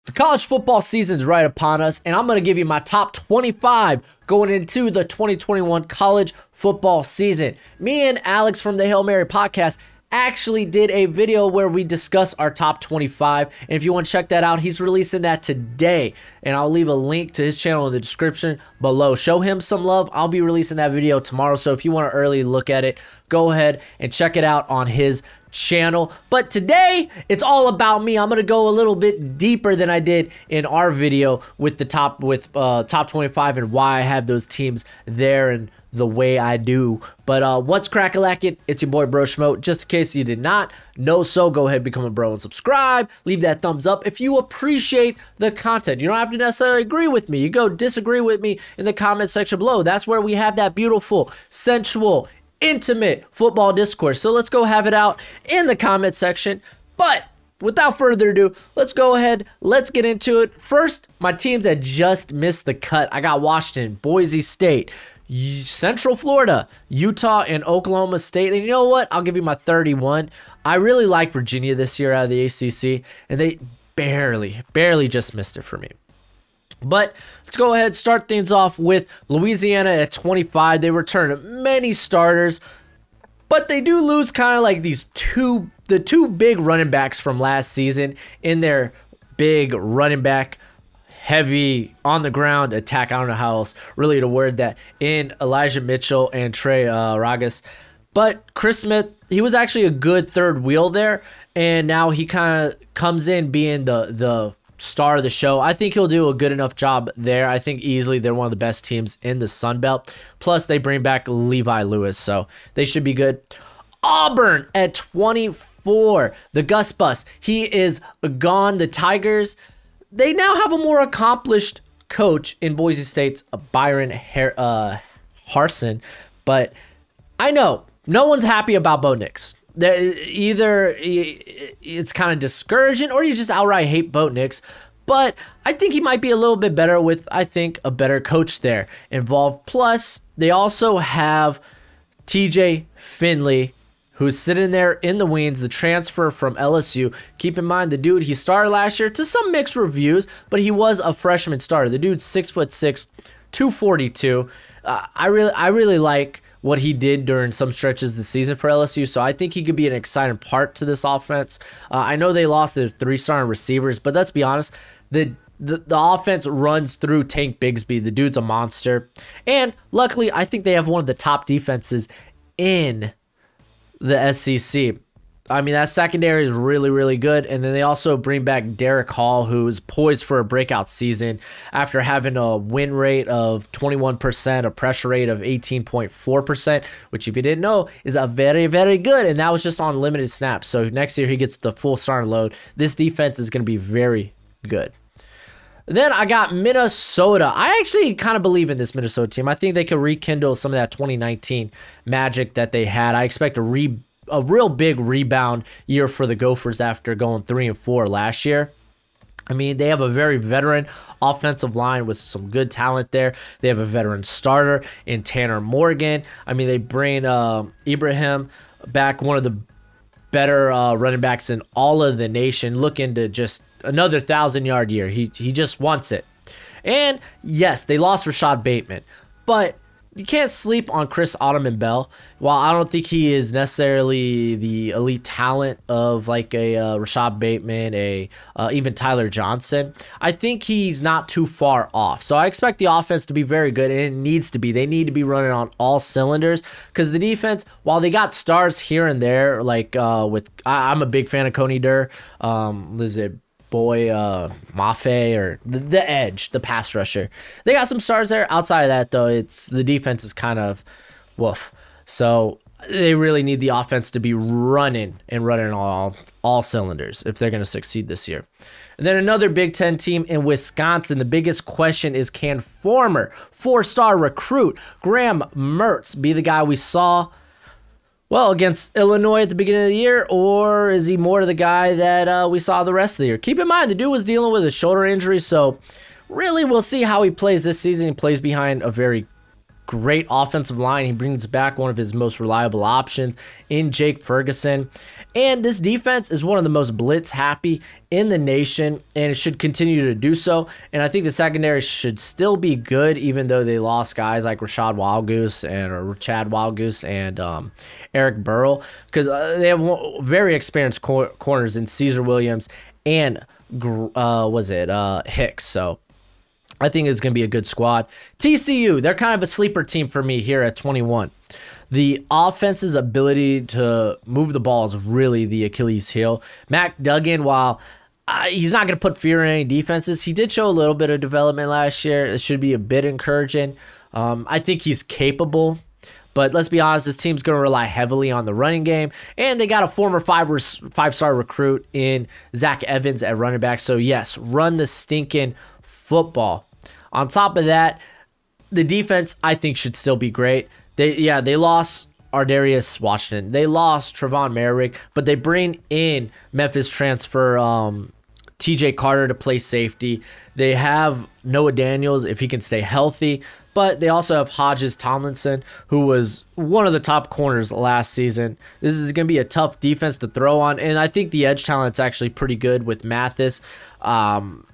The college football season's right upon us, and I'm going to give you my top 25 going into the 2021 college football season. Me and Alex from the Hail Mary podcast actually did a video where we discuss our top 25, and if you want to check that out, he's releasing that today, and I'll leave a link to his channel in the description below. Show him some love. I'll be releasing that video tomorrow, so if you want to early look at it, go ahead and check it out on his channel. But today it's all about me. I'm gonna go a little bit deeper than I did in our video with the top 25 and why I have those teams there and the way I do. But what's crack-a-lackin'? It's your boy Bro Schmo. Just in case you did not know so, go ahead, become a bro and subscribe. Leave that thumbs up if you appreciate the content. You don't have to necessarily agree with me. You go disagree with me in the comment section below. That's where we have that beautiful, sensual, intimate football discourse. So let's go have it out in the comment section. But without further ado, let's go ahead. Let's get into it. First, my teams that just missed the cut. I got Washington, Boise State, Central Florida, Utah, and Oklahoma State. And you know what? I'll give you my 31. I really like Virginia this year out of the ACC, and they barely just missed it for me. But let's go ahead and start things off with Louisiana at 25. They return many starters, but they do lose kind of like the two big running backs from last season in their big running back heavy on the ground attack. I don't know how else really to word that, in Elijah Mitchell and Trey Ragas. But Chris Smith, he was actually a good third wheel there, and now he kind of comes in being the star of the show. I think he'll do a good enough job there. I think easily they're one of the best teams in the Sun Belt. Plus, they bring back Levi Lewis, so they should be good. Auburn at 24. The Gus Bus, he is gone. The Tigers, they now have a more accomplished coach in Boise State's Byron Harsin, but I know no one's happy about Bo Nix. Either it's kind of discouraging or you just outright hate Bo Nix. But I think he might be a little bit better with, I think, a better coach there involved. Plus, they also have TJ Finley, who's sitting there in the wings, the transfer from LSU. Keep in mind, the dude, he started last year to some mixed reviews, but he was a freshman starter. The dude's 6'6", 242. I really like what he did during some stretches this season for LSU, so I think he could be an exciting part to this offense. I know they lost their 3-star receivers, but let's be honest, the offense runs through Tank Bigsby. The dude's a monster, and luckily, I think they have one of the top defenses in the SEC. I mean, that secondary is really good. And then they also bring back Derek Hall, who's poised for a breakout season after having a win rate of 21%, a pressure rate of 18.4%, which, if you didn't know, is a very good. And that was just on limited snaps. So next year he gets the full starting load. This defense is going to be very good. Then I got Minnesota. I actually kind of believe in this Minnesota team. I think they could rekindle some of that 2019 magic that they had. I expect a real big rebound year for the Gophers after going 3-4 last year. I mean, they have a very veteran offensive line with some good talent there. They have a veteran starter in Tanner Morgan. I mean, they bring Ibrahim back, one of the better running backs in all of the nation, looking to just another 1,000-yard year. He just wants it. And yes, they lost Rashad Bateman, but you can't sleep on Chris Ottoman-Bell. While I don't think he is necessarily the elite talent of like a Rashad Bateman, even Tyler Johnson, I think he's not too far off. So I expect the offense to be very good, and it needs to be. They need to be running on all cylinders, because the defense, while they got stars here and there, like I'm a big fan of Coney Durr. Mafe, or the edge, the pass rusher. They got some stars there. Outside of that, though, it's the defense is kind of woof. So they really need the offense to be running on all cylinders if they're going to succeed this year. And then another Big Ten team in Wisconsin. The biggest question is, can former 4-star recruit Graham Mertz be the guy we saw against Illinois at the beginning of the year, or is he more the guy that we saw the rest of the year? Keep in mind, the dude was dealing with a shoulder injury, so really we'll see how he plays this season. He plays behind a very great offensive line. He brings back one of his most reliable options in Jake Ferguson. And this defense is one of the most blitz happy in the nation, and it should continue to do so. And I think the secondary should still be good, even though they lost guys like Chad Wild-Goose and Eric Burrell, because they have very experienced corners in Caesar Williams and Hicks. So I think it's going to be a good squad. TCU, they're kind of a sleeper team for me here at 21. The offense's ability to move the ball is really the Achilles heel. Mac Duggan, while he's not going to put fear in any defenses, he did show a little bit of development last year. It should be a bit encouraging. I think he's capable, but let's be honest, this team's going to rely heavily on the running game, and they got a former five-star recruit in Zach Evans at running back. So yes, run the stinking football. On top of that, the defense, I think, should still be great. They lost Ardarius Washington. They lost Trevon Merrick, but they bring in Memphis transfer TJ Carter to play safety. They have Noah Daniels if he can stay healthy, but they also have Hodges Tomlinson, who was one of the top corners last season. This is going to be a tough defense to throw on, and I think the edge talent's actually pretty good with Mathis.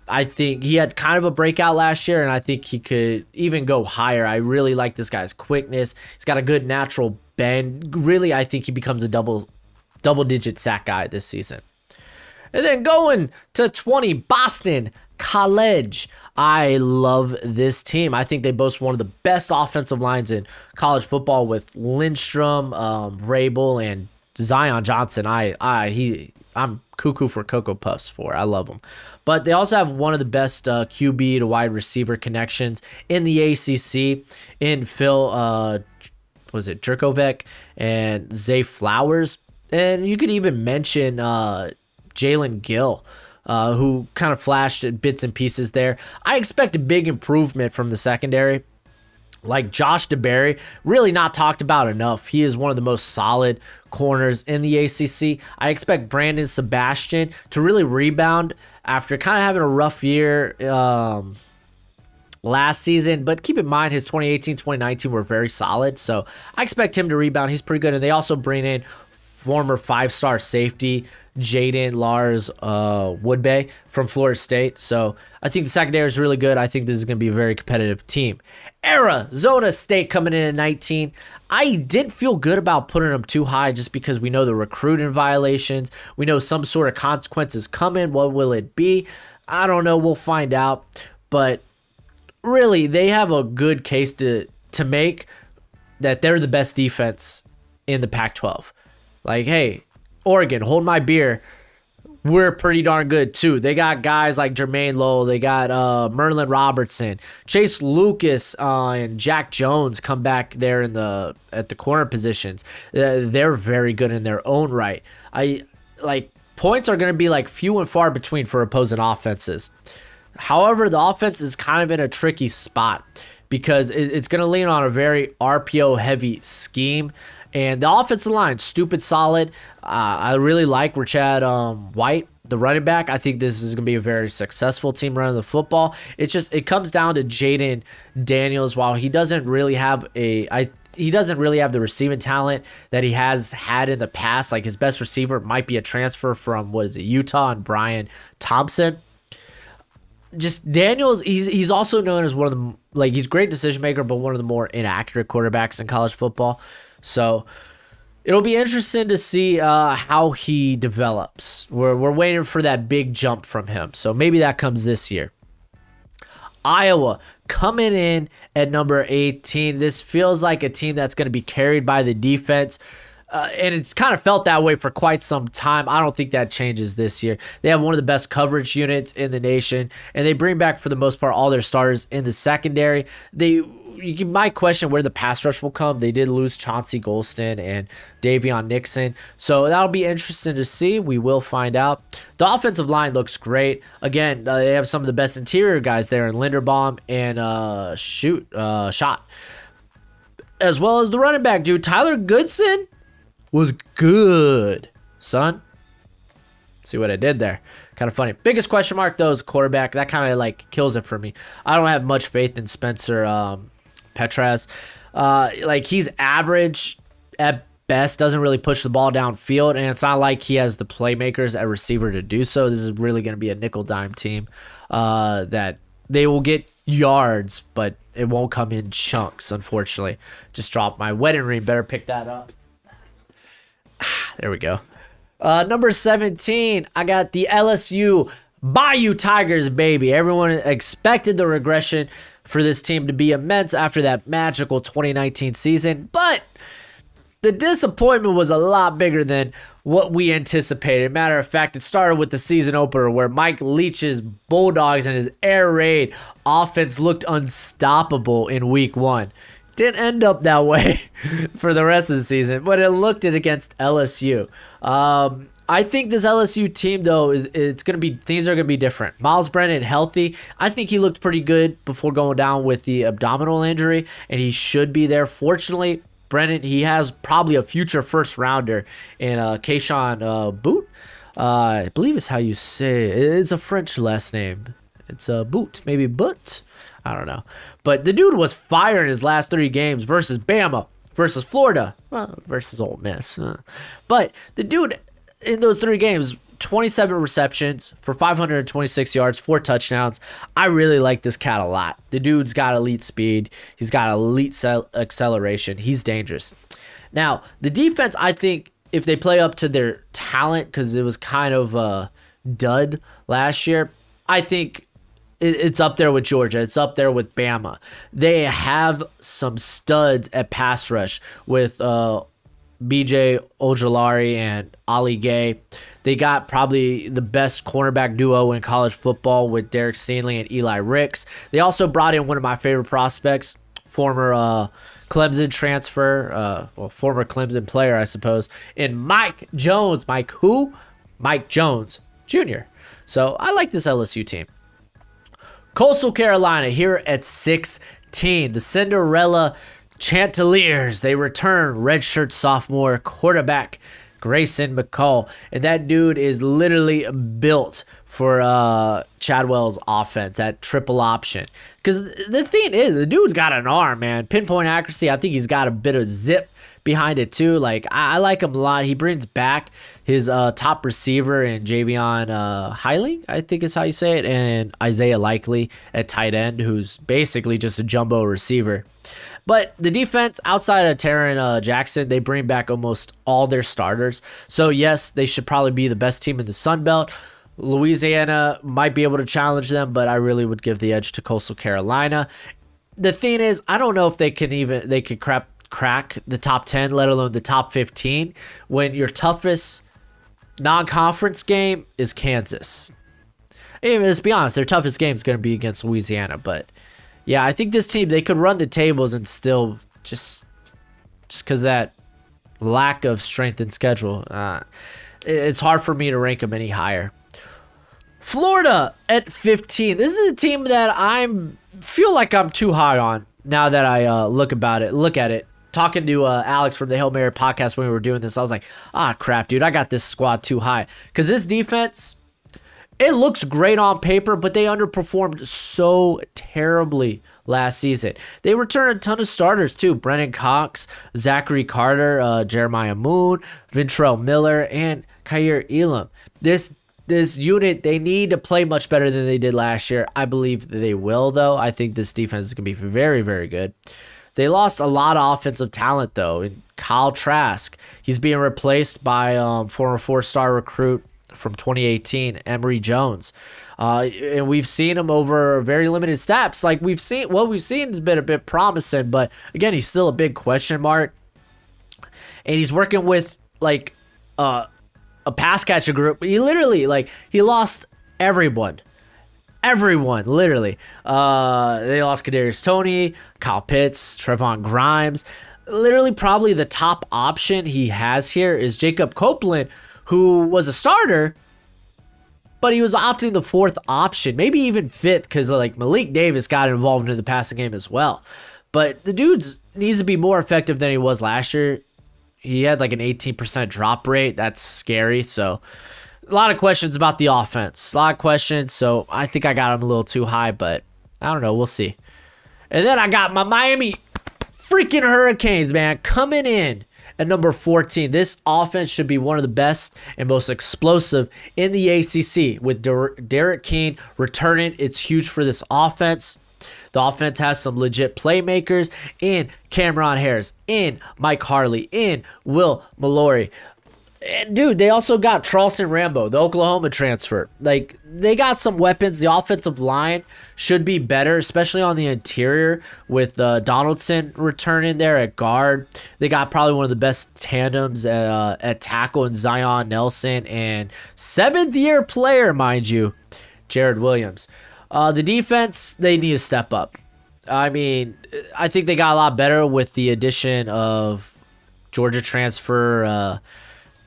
I think he had kind of a breakout last year, and I think he could even go higher. I really like this guy's quickness. He's got a good natural bend. Really, I think he becomes a double-digit sack guy this season. And then going to 20, Boston College. I love this team. I think they boast one of the best offensive lines in college football with Lindstrom, Rabel, and Zion Johnson. I'm cuckoo for Cocoa Puffs for. I love them. But they also have one of the best QB to wide receiver connections in the ACC in Phil, Jurkovec and Zay Flowers. And you could even mention Jalen Gill, who kind of flashed at bits and pieces there. I expect a big improvement from the secondary. Like Josh DeBerry, really not talked about enough. He is one of the most solid corners in the ACC. I expect Brandon Sebastian to really rebound after kind of having a rough year last season. But keep in mind, his 2018-2019 were very solid. So I expect him to rebound. He's pretty good. And they also bring in former five-star safety Jaden Lars Woodbay from Florida State. So I think the secondary is really good. I think this is going to be a very competitive team. Arizona State coming in at 19. I did feel good about putting them too high just because we know the recruiting violations. We know some sort of consequences coming. What will it be? I don't know. We'll find out. But really, they have a good case to make that they're the best defense in the Pac-12. Like, hey, Oregon, hold my beer. We're pretty darn good, too. They got guys like Jermaine Lowell. They got Merlin Robertson. Chase Lucas and Jack Jones come back there at the corner positions. They're very good in their own right. Points are going to be like few and far between for opposing offenses. However, the offense is kind of in a tricky spot because it's going to lean on a very RPO-heavy scheme. And the offensive line, stupid solid. I really like Rashad White, the running back. I think this is going to be a very successful team running the football. It comes down to Jaden Daniels. While he doesn't really have the receiving talent that he has had in the past. Like his best receiver might be a transfer from Utah, and Brian Thompson. Just Daniels, he's also known as one of the he's a great decision maker, but one of the more inaccurate quarterbacks in college football. So it'll be interesting to see how he develops. We're waiting for that big jump from him. So maybe that comes this year. Iowa coming in at number 18. This feels like a team that's going to be carried by the defense. And it's kind of felt that way for quite some time. I don't think that changes this year. They have one of the best coverage units in the nation, and they bring back, for the most part, all their starters in the secondary. You might question where the pass rush will come. They did lose Chauncey Golston and Davion Nixon, so that'll be interesting to see. We will find out. The offensive line looks great. Again, they have some of the best interior guys there in Linderbaum and Schott, as well as the running back dude Tyler Goodson. Was good, son. See what I did there? Kind of funny. Biggest question mark, though, is quarterback. That kind of kills it for me. I don't have much faith in Spencer Petras. Like, he's average at best, doesn't really push the ball downfield, and it's not like he has the playmakers at receiver to do so. This is really going to be a nickel dime team that they will get yards, but it won't come in chunks, unfortunately. Just dropped my wedding ring. Better pick that up. There we go. Number 17, I got the LSU Bayou Tigers, baby. Everyone expected the regression for this team to be immense after that magical 2019 season, but the disappointment was a lot bigger than what we anticipated. Matter of fact, it started with the season opener where Mike Leach's Bulldogs and his air raid offense looked unstoppable in week 1. Didn't end up that way for the rest of the season, but it looked it against LSU. I think this LSU team, though, things are gonna be different. Miles Brennan healthy. I think he looked pretty good before going down with the abdominal injury, and he should be there. Fortunately, Brennan, he has probably a future first rounder in Keyshawn Boot. I believe is how you say it. It's a French last name. It's Boot, maybe Boot. I don't know. But the dude was firing his last 3 games versus Bama, versus Florida, versus Ole Miss. But the dude in those 3 games, 27 receptions for 526 yards, 4 touchdowns. I really like this cat a lot. The dude's got elite speed. He's got elite acceleration. He's dangerous. Now, the defense, I think, if they play up to their talent, because it was kind of a dud last year, I think it's up there with Georgia. It's up there with Bama. They have some studs at pass rush with BJ Ojulari and Ali Gay. They got probably the best cornerback duo in college football with Derek Stingley and Eli Ricks. They also brought in one of my favorite prospects, former Clemson transfer, former Clemson player, I suppose, in Mike Jones. Mike who? Mike Jones Jr. So I like this LSU team. Coastal Carolina here at 16. The Cinderella Chanticleers. They return redshirt sophomore quarterback Grayson McCall, and that dude is literally built for Chadwell's offense, that triple option. Because the thing is, the dude's got an arm, man. Pinpoint accuracy, I think he's got a bit of zip behind it too. Like, I like him a lot. He brings back his top receiver in Javion Heiling, I think is how you say it, and Isaiah Likely at tight end, who's basically just a jumbo receiver. But the defense, outside of Taron Jackson, they bring back almost all their starters. So, yes, they should probably be the best team in the Sun Belt. Louisiana might be able to challenge them, but I really would give the edge to Coastal Carolina. The thing is, I don't know if they could crack the top 10, let alone the top 15, when your toughest non-conference game is Kansas. I mean, let's be honest, their toughest game is going to be against Louisiana, but yeah, I think this team, they could run the tables and still just because that lack of strength in schedule, it's hard for me to rank them any higher. Florida at 15. This is a team that I feel like I'm too high on now that I look at it. Talking to Alex from the Hail Mary podcast when we were doing this, I was like, crap, dude, I got this squad too high. Because this defense, it looks great on paper, but they underperformed so terribly last season. They returned a ton of starters too. Brennan Cox, Zachary Carter, Jeremiah Moon, Ventrell Miller, and Kaiir Elam. This unit, they need to play much better than they did last year. I believe that they will, though. I think this defense is going to be very, very good. They lost a lot of offensive talent, though. In Kyle Trask, he's being replaced by former 4-star recruit from 2018, Emory Jones. And we've seen him over very limited snaps. Like, we've seen has been a bit promising, but again, he's still a big question mark. And he's working with like a pass catcher group. He literally, he lost everyone. Everyone, literally. They lost Kadarius Toney, Kyle Pitts, Trevon Grimes. Literally, probably the top option he has here is Jacob Copeland, who was a starter, but he was often the 4th option, maybe even 5th, because Malik Davis got involved in the passing game as well. But the dude needs to be more effective than he was last year. He had an 18% drop rate. That's scary. So a lot of questions about the offense. A lot of questions. So I think I got him a little too high, but I don't know. We'll see. And then I got my Miami freaking Hurricanes, man, coming in at number 14. This offense should be one of the best and most explosive in the ACC. With Derek King returning, it's huge for this offense. The offense has some legit playmakers in Cameron Harris, in Mike Harley, in Will Mallory. And dude, they also got Charleston Rambo, the Oklahoma transfer. Like, they got some weapons. The offensive line should be better, especially on the interior with Donaldson returning there at guard. They got probably one of the best tandems at tackle in Zion Nelson and 7th-year player, mind you, Jared Williams. The defense, they need to step up. I mean, I think they got a lot better with the addition of Georgia transfer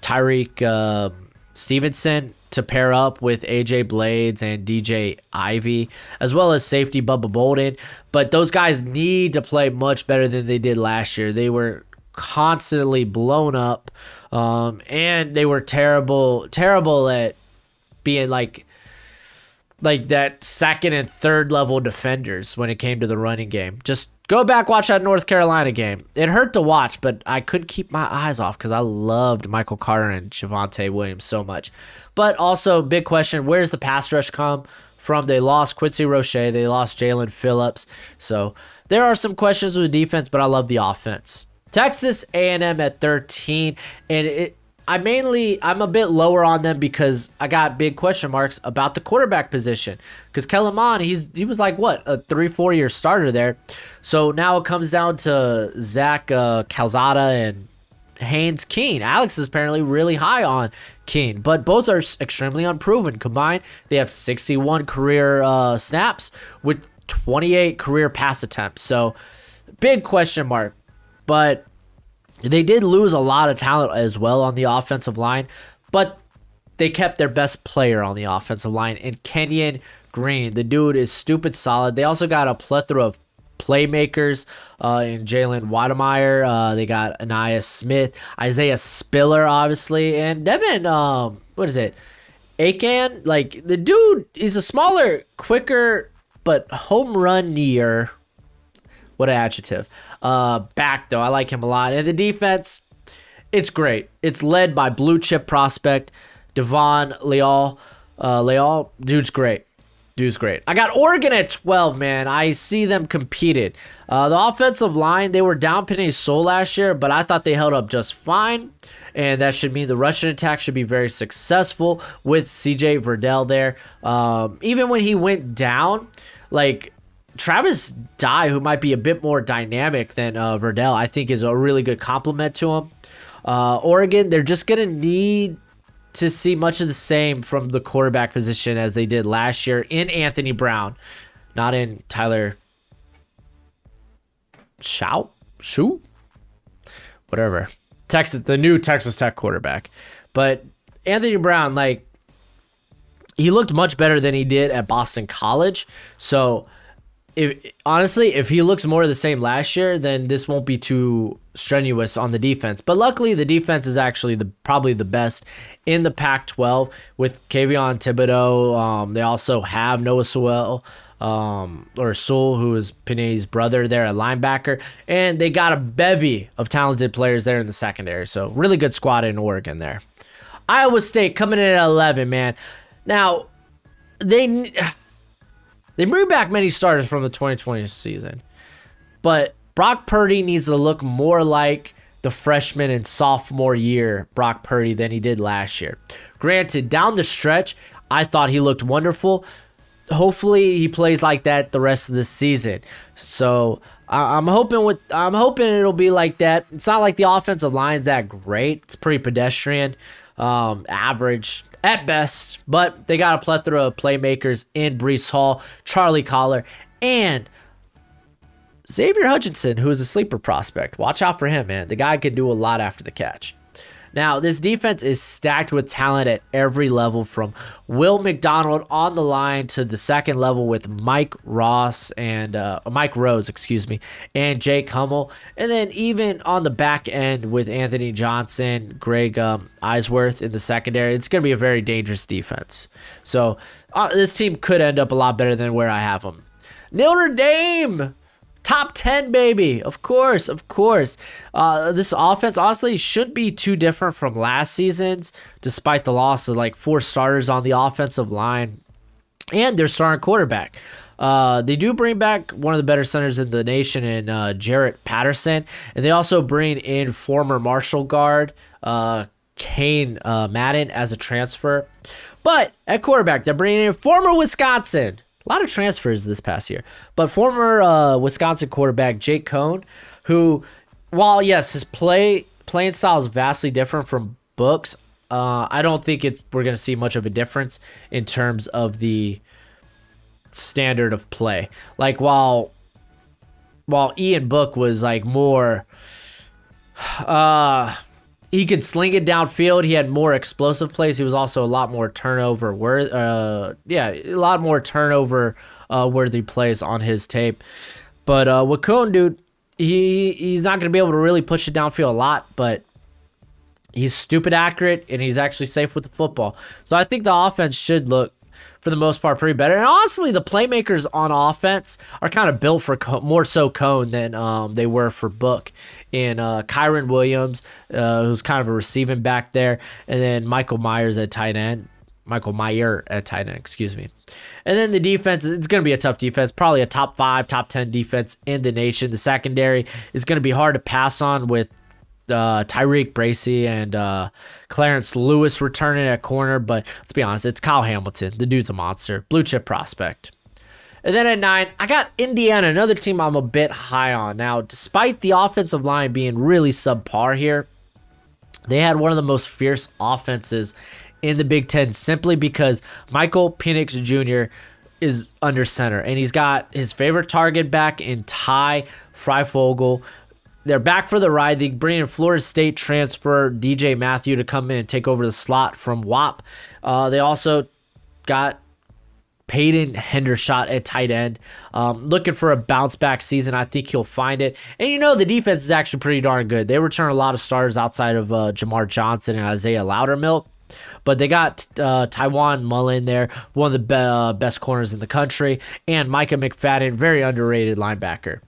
Tyreek Stevenson to pair up with AJ Blades and DJ Ivy, as well as safety Bubba Bolden. But those guys need to play much better than they did last year. They were constantly blown up, and they were terrible at being like that second and third level defenders when it came to the running game. Just go back, watch that North Carolina game. It hurt to watch, but I couldn't keep my eyes off because I loved Michael Carter and Javonte Williams so much. But also, big question, where's the pass rush come from? They lost Quincy Roche. They lost Jalen Phillips. So there are some questions with the defense, but I love the offense. Texas A&M at 13, and I'm a bit lower on them because I got big question marks about the quarterback position. Because Kellen Mond, he was like, what, a 3-4 year starter there. So now it comes down to Zach Calzada and Haynes King. Alex is apparently really high on King, but both are extremely unproven. Combined, they have 61 career snaps with 28 career pass attempts. So big question mark. But they did lose a lot of talent as well on the offensive line, but they kept their best player on the offensive line in Kenyon Green. The dude is stupid solid. They also got a plethora of playmakers in Jalen Wademeyer. They got Anaya Smith, Isaiah Spiller, obviously, and Devin, Akan? Like, the dude is a smaller, quicker, but home run-ier. What an adjective. Back, though. I like him a lot. And the defense, it's great. It's led by blue chip prospect Devon Leal. Dude's great. I got Oregon at 12, man. I see them competed. The offensive line, they were down Penei Sewell last year, but I thought they held up just fine. And that should mean the Russian attack should be very successful with CJ Verdell there. Even when he went down, like, Travis Dye, who might be a bit more dynamic than Verdell, I think is a really good compliment to him. Oregon, they're just going to need to see much of the same from the quarterback position as they did last year in Anthony Brown, not in Tyler Shoe? Whatever. The new Texas Tech quarterback. But Anthony Brown, like, he looked much better than he did at Boston College. So, if he looks more of the same last year, then this won't be too strenuous on the defense. But luckily, the defense is actually probably the best in the Pac-12 with Kayvon Thibodeau. They also have Noah Sewell, who is Penei's brother there at linebacker. And they got a bevy of talented players there in the secondary. So really good squad in Oregon there. Iowa State coming in at 11, man. Now, they bring back many starters from the 2020 season, but Brock Purdy needs to look more like the freshman and sophomore year Brock Purdy than he did last year. Granted, down the stretch, I thought he looked wonderful. Hopefully, he plays like that the rest of the season. So I'm hoping it'll be like that. It's not like the offensive line's that great. It's pretty pedestrian, average at best, but they got a plethora of playmakers in Breece Hall, Charlie Collar, and Xavier Hutchinson, who is a sleeper prospect. Watch out for him, man. The guy can do a lot after the catch. Now, this defense is stacked with talent at every level, from Will McDonald on the line to the second level with Mike Rose, and Jake Hummel, and then even on the back end with Anthony Johnson, Greg Eisworth in the secondary. It's going to be a very dangerous defense. So this team could end up a lot better than where I have them. Notre Dame, Top 10, baby. Of course, of course. This offense, honestly, shouldn't be too different from last season's, despite the loss of like 4 starters on the offensive line and their starting quarterback. They do bring back one of the better centers in the nation in Jarrett Patterson, and they also bring in former Marshall guard Kane Madden as a transfer. But at quarterback, they're bringing in former Wisconsin. A lot of transfers this past year. But former Wisconsin quarterback Jake Cohn, who, while, yes, his playing style is vastly different from Book's, I don't think we're going to see much of a difference in terms of the standard of play. Like, while Ian Book was, like, more... he could sling it downfield. He had more explosive plays. He was also a lot more turnover worthy plays on his tape. But with Cohn, dude, he's not going to be able to really push it downfield a lot, but he's stupid accurate, and he's actually safe with the football. So I think the offense should look, for the most part, pretty better. And honestly, the playmakers on offense are kind of built for more so Cohn than they were for Book. And Kyron Williams, who's kind of a receiving back there, and then Michael Meyer at tight end, excuse me. And then the defense, it's going to be a tough defense, probably a top 5, top 10 defense in the nation. The secondary is going to be hard to pass on with Tyreek Bracy and Clarence Lewis returning at corner, but let's be honest, it's Kyle Hamilton. The dude's a monster, blue chip prospect. And then at 9, I got Indiana, another team I'm a bit high on. Now, despite the offensive line being really subpar here, they had one of the most fierce offenses in the Big Ten simply because Michael Penix Jr. is under center, and he's got his favorite target back in Ty Freifogel. They're back for the ride. They bring in Florida State transfer DJ Matthew to come in and take over the slot from WAP. They also got Peyton Hendershot at tight end. Looking for a bounce-back season. I think he'll find it. And you know, the defense is actually pretty darn good. They return a lot of starters outside of Jamar Johnson and Isaiah Loudermilk. But they got Tywone Mullen there, one of the best corners in the country, and Micah McFadden, very underrated linebacker.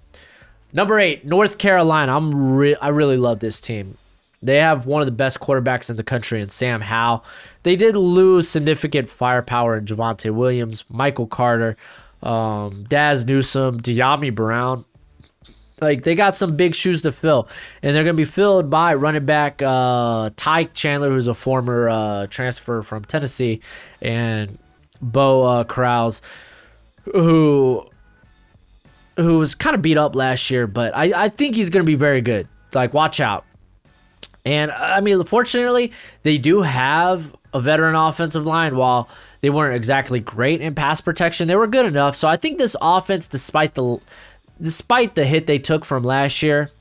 Number 8, North Carolina. I really love this team. They have one of the best quarterbacks in the country in Sam Howell. They did lose significant firepower in Javonte Williams, Michael Carter, Daz Newsome, De'Ami Brown. Like, they got some big shoes to fill, and they're going to be filled by running back Ty Chandler, who's a former transfer from Tennessee, and Bo Krause, who was kind of beat up last year, but I think he's going to be very good. Like, watch out. And, I mean, fortunately, they do have a veteran offensive line. While they weren't exactly great in pass protection, they were good enough. So I think this offense, despite the hit they took from last year,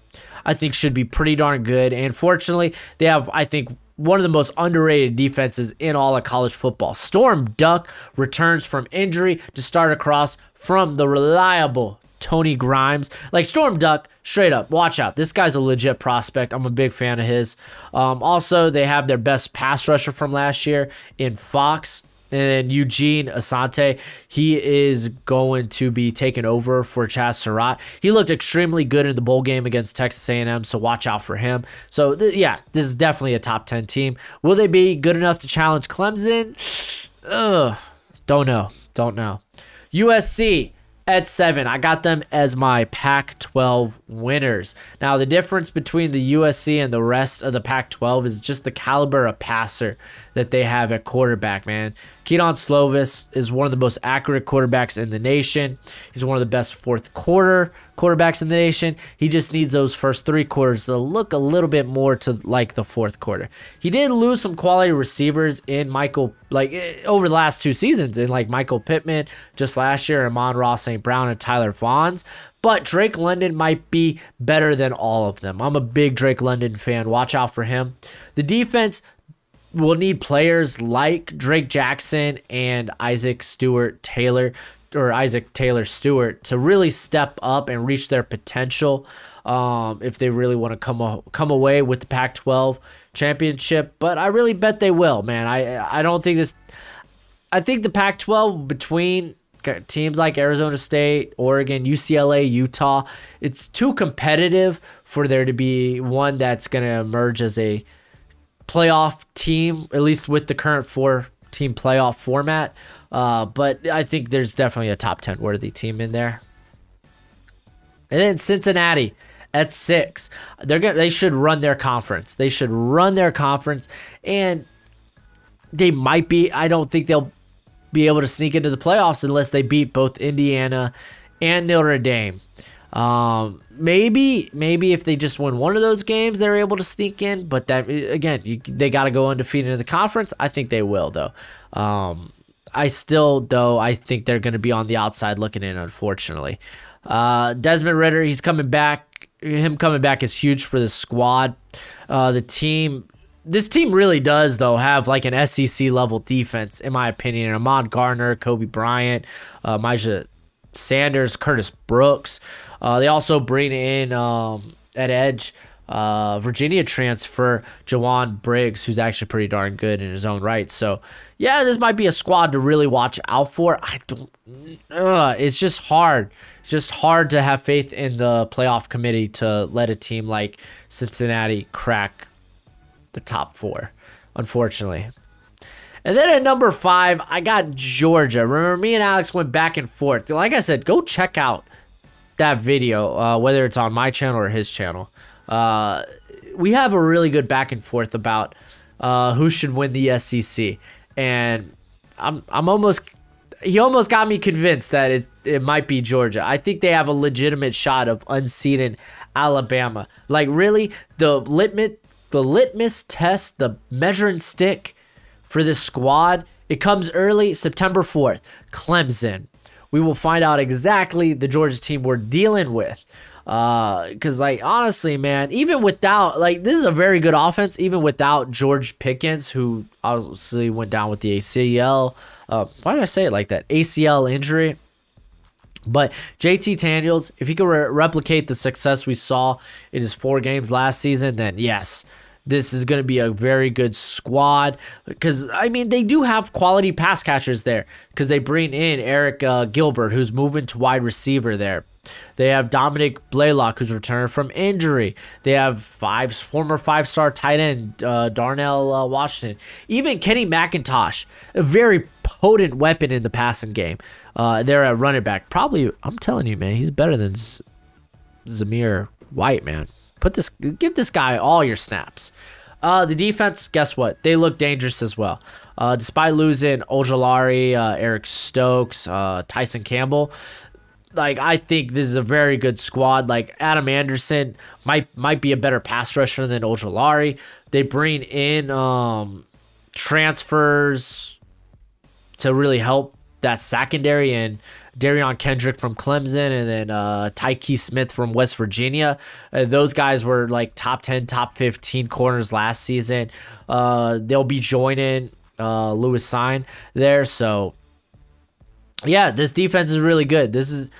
I think should be pretty darn good. And fortunately, they have, I think, one of the most underrated defenses in all of college football. Storm Duck returns from injury to start across from the reliable Tony Grimes. Like, Storm Duck, straight up, watch out. This guy's a legit prospect. I'm a big fan of his. Also, they have their best pass rusher from last year in Fox. And then Eugene Asante, he is going to be taking over for Chaz Surratt. He looked extremely good in the bowl game against Texas A&M, so watch out for him. So, yeah, this is definitely a top 10 team. Will they be good enough to challenge Clemson? Don't know. USC at 7. I got them as my Pac-12 winners. Now, the difference between the USC and the rest of the Pac-12 is just the caliber of passer that they have at quarterback, man. Keaton Slovis is one of the most accurate quarterbacks in the nation. He's one of the best fourth quarter quarterbacks in the nation. He just needs those first 3 quarters to look a little bit more to like the fourth quarter. He did lose some quality receivers in over the last 2 seasons in like Michael Pittman just last year, Amon-Ra St. Brown, and Tyler Vaughns. But Drake London might be better than all of them. I'm a big Drake London fan. Watch out for him. The defense will need players like Drake Jackson and Isaac Taylor Stewart to really step up and reach their potential if they really want to come away with the Pac-12 championship. But I really bet they will, man. I don't think this. I think the Pac-12 between teams like Arizona State, Oregon, UCLA, Utah, it's too competitive for there to be one that's going to emerge as a playoff team, at least with the current 4-team playoff format. But I think there's definitely a top 10 worthy team in there. And then Cincinnati at 6. They should run their conference. They should run their conference, and they might be. I don't think they'll be able to sneak into the playoffs unless they beat both Indiana and Notre Dame. Maybe if they just win one of those games, they're able to sneak in. But that again, they got to go undefeated in the conference. I think they will, though. I think they're going to be on the outside looking in, unfortunately. Desmond Ridder, he's coming back. Him coming back is huge for the squad. This team really does, though, have like an SEC level defense, in my opinion. Ahmad Gardner, Kobe Bryant, Myjah Sanders, Curtis Brooks. They also bring in at edge Virginia transfer Jawan Briggs, who's actually pretty darn good in his own right. So, yeah, this might be a squad to really watch out for. It's just hard. It's just hard to have faith in the playoff committee to let a team like Cincinnati crack the top 4, unfortunately. And then at number 5, I got Georgia. Remember, me and Alex went back and forth. Like I said, go check out that video, whether it's on my channel or his channel. We have a really good back and forth about who should win the SEC, and he almost got me convinced that it might be Georgia. I think they have a legitimate shot of unseating Alabama. Like, really, the litmus test, the measuring stick for this squad, it comes early, September 4th, Clemson. We will find out exactly the Georgia team we're dealing with. Because, like, honestly, man, even without, like, this is a very good offense, even without George Pickens, who obviously went down with the ACL. Why did I say it like that? ACL injury. But JT Daniels, if he could replicate the success we saw in his 4 games last season, then yes, this is going to be a very good squad. Because, I mean, they do have quality pass catchers there because they bring in Eric Gilbert, who's moving to wide receiver there. They have Dominic Blaylock, who's returned from injury. They have former 5-star tight end Darnell Washington. Even Kenny McIntosh, a very potent weapon in the passing game. They're at running back. Probably, I'm telling you, man, he's better than Zamir White, man. Give this guy all your snaps. The defense, guess what? They look dangerous as well. Despite losing Ojulari, Eric Stokes, Tyson Campbell, like, I think this is a very good squad. Like, Adam Anderson might be a better pass rusher than Ojulari. They bring in transfers to really help that secondary, and Darion Kendrick from Clemson, and then Tyke Smith from West Virginia. Those guys were like top 10, top 15 corners last season. They'll be joining Lewis Sign there. So, yeah, this defense is really good. This is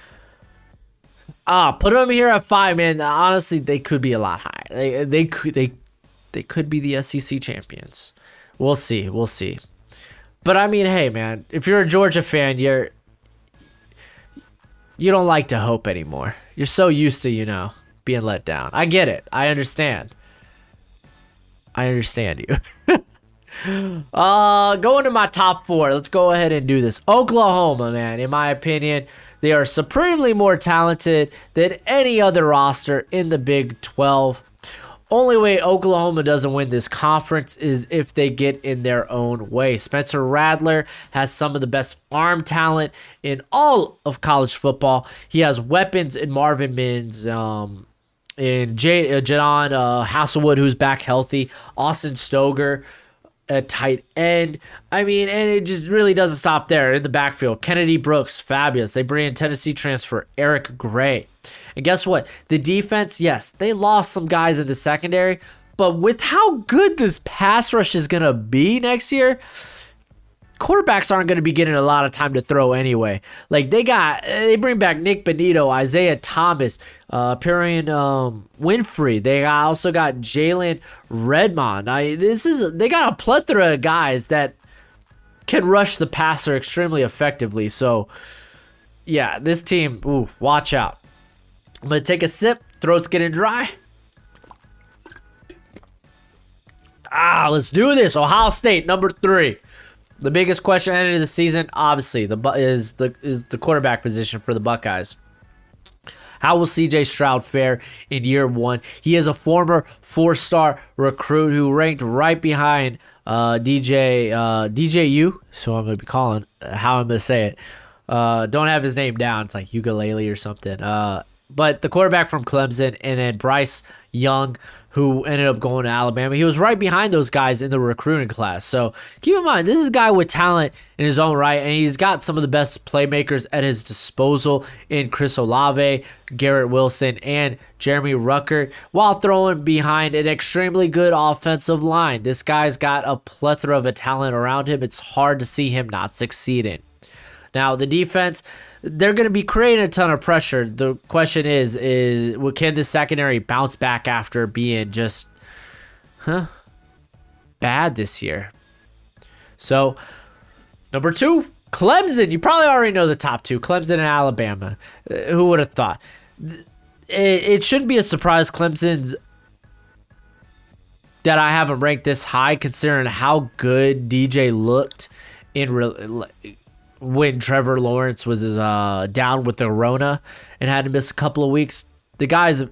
put them here at 5, man. Honestly, they could be a lot higher. They could be the SEC champions. We'll see. But I mean, hey, man, if you're a Georgia fan, you don't like to hope anymore. You're so used to, being let down. I get it. I understand. I understand you. Going to my top 4. Let's go ahead and do this. Oklahoma, man, in my opinion, they are supremely more talented than any other roster in the Big 12. Only way Oklahoma doesn't win this conference is if they get in their own way. Spencer Rattler has some of the best arm talent in all of college football. He has weapons in Marvin Mims, in Jadon Hasselwood, who's back healthy, Austin Stoger at tight end. I mean, and it just really doesn't stop there. In the backfield, Kennedy Brooks, fabulous. They bring in Tennessee transfer Eric Gray. And guess what? The defense, yes, they lost some guys in the secondary, but with how good this pass rush is going to be next year, quarterbacks aren't going to be getting a lot of time to throw anyway. Like, they bring back Nick Benito, Isaiah Thomas, Perion Winfrey. They also got Jalen Redmond. They got a plethora of guys that can rush the passer extremely effectively. So, yeah, this team, ooh, watch out. I'm going to take a sip. Throat's getting dry. Let's do this. Ohio State, number 3. The biggest question at the end of the season, obviously, is the quarterback position for the Buckeyes. How will CJ Stroud fare in year 1? He is a former 4-star recruit who ranked right behind DJU. So I'm going to be calling how I'm going to say it. Don't have his name down. It's like ukulele or something. But the quarterback from Clemson, and then Bryce Young, who ended up going to Alabama. He was right behind those guys in the recruiting class. So keep in mind, this is a guy with talent in his own right, and he's got some of the best playmakers at his disposal in Chris Olave, Garrett Wilson, and Jeremy Ruckert, while throwing behind an extremely good offensive line. This guy's got a plethora of talent around him. It's hard to see him not succeeding. Now, the defense, they're going to be creating a ton of pressure. The question is can the secondary bounce back after being just bad this year? So, number 2, Clemson. You probably already know the top 2, Clemson and Alabama. Who would have thought? It shouldn't be a surprise Clemson's that I haven't ranked this high, considering how good DJ looked when Trevor Lawrence was down with the Rona and had to miss a couple of weeks. The guy's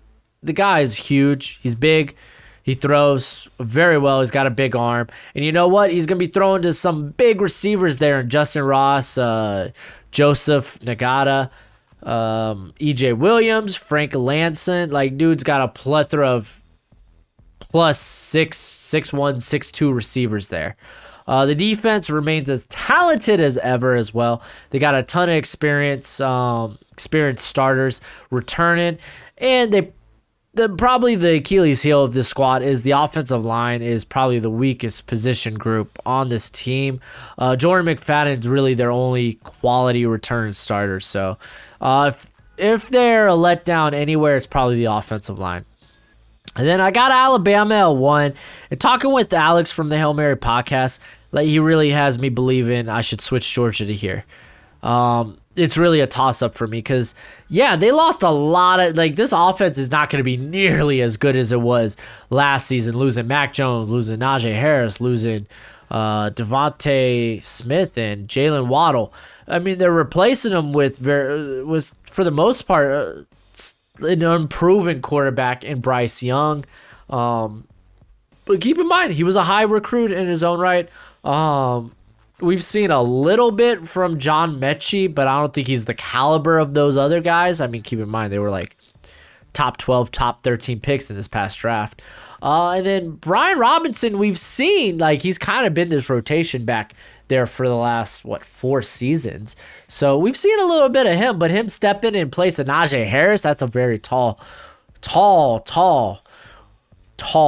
huge. He's big. He throws very well. He's got a big arm. And you know what? He's going to be throwing to some big receivers there. And Justin Ross, Joseph Nagata, E.J. Williams, Frank Lanson. Like, dude's got a plethora of plus 6'1", 6'2" receivers there. The defense remains as talented as ever as well. They got a ton of experienced starters returning, and probably the Achilles heel of this squad is the offensive line is probably the weakest position group on this team. Jordan McFadden's really their only quality return starter. So if they're a letdown anywhere, it's probably the offensive line. And then I got Alabama at 1. And talking with Alex from the Hail Mary podcast, like, he really has me believing I should switch Georgia to here. It's really a toss-up for me because, yeah, they lost a lot of, like, this offense is not going to be nearly as good as it was last season, losing Mac Jones, losing Najee Harris, losing Devontae Smith and Jalen Waddle. I mean, they're replacing them with, for the most part, an unproven quarterback in Bryce Young. But keep in mind, he was a high recruit in his own right. We've seen a little bit from John Mechie, but I don't think he's the caliber of those other guys. I mean, keep in mind, they were like top 12, top 13 picks in this past draft. And then Brian Robinson, we've seen, like, he's kind of been this rotation back there for the last, 4 seasons. So we've seen a little bit of him, but him stepping in place of Najee Harris, that's a very tall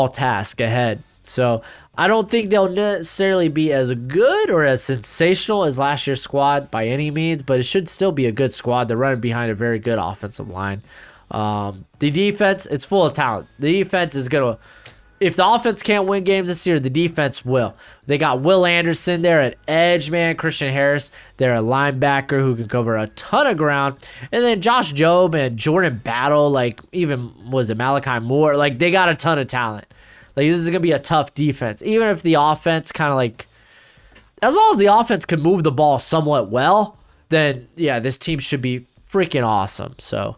task ahead. So I don't think they'll necessarily be as good or as sensational as last year's squad by any means, but it should still be a good squad. They're running behind a very good offensive line. The defense, it's full of talent. The defense is going to, if the offense can't win games this year, the defense will. They got Will Anderson there at edge, man. Christian Harris, they're a linebacker who can cover a ton of ground. And then Josh Jobe and Jordan Battle, like, even, was it Malachi Moore? Like, they got a ton of talent. Like, this is going to be a tough defense. Even if the offense kind of, like, as long as the offense can move the ball somewhat well, then, yeah, this team should be freaking awesome. So,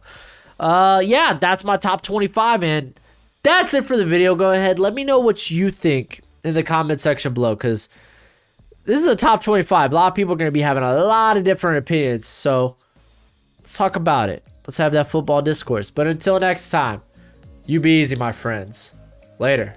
yeah, that's my top 25, and that's it for the video. Go ahead, let me know what you think in the comment section below, because this is a top 25. A lot of people are going to be having a lot of different opinions, so let's talk about it. Let's have that football discourse. But until next time, you be easy, my friends. Later.